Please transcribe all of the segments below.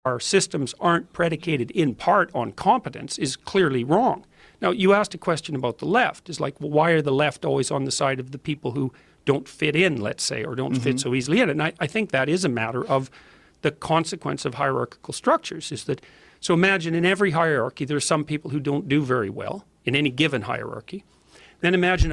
our systems aren't predicated in part on competence is clearly wrong. Now, you asked a question about the left. It's like, well, why are the left always on the side of the people who don't fit in, let's say, or don't fit so easily in? And I think that is a matter of the consequence of hierarchical structures. Is that, so imagine in every hierarchy there's some people who don't do very well in any given hierarchy. Then imagine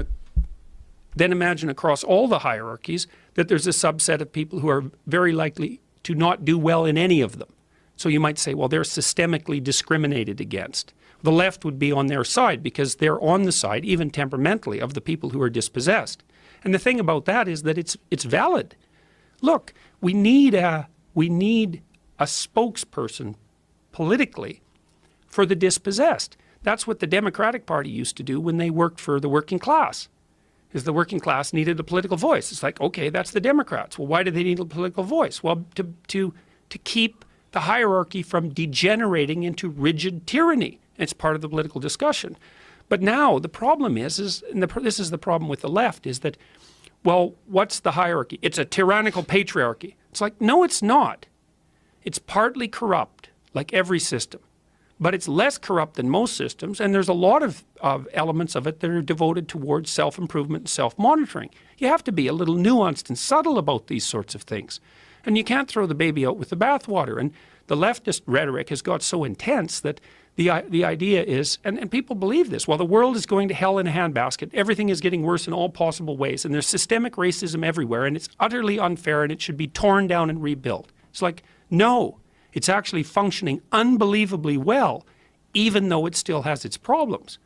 across all the hierarchies that there's a subset of people who are very likely to not do well in any of them. So you might say, well, they're systemically discriminated against. The left would be on their side because they're on the side, even temperamentally, of the people who are dispossessed. And the thing about that is that it's valid. Look, we need a spokesperson politically for the dispossessed. That's what the Democratic Party used to do when they worked for the working class. Is the working class needed a political voice. It's like, okay, that's the Democrats. Well, why do they need a political voice? Well, to keep the hierarchy from degenerating into rigid tyranny. It's part of the political discussion. But now the problem is this is the problem with the left, is that, well, what's the hierarchy? It's a tyrannical patriarchy. It's like, no, it's not. It's partly corrupt, like every system. But it's less corrupt than most systems, and there's a lot of elements of it that are devoted towards self-improvement and self-monitoring. You have to be a little nuanced and subtle about these sorts of things. And you can't throw the baby out with the bathwater. And the leftist rhetoric has got so intense that the idea is, and people believe this, well, the world is going to hell in a handbasket. Everything is getting worse in all possible ways, and there's systemic racism everywhere, and it's utterly unfair, and it should be torn down and rebuilt. It's like, no. It's actually functioning unbelievably well, even though it still has its problems.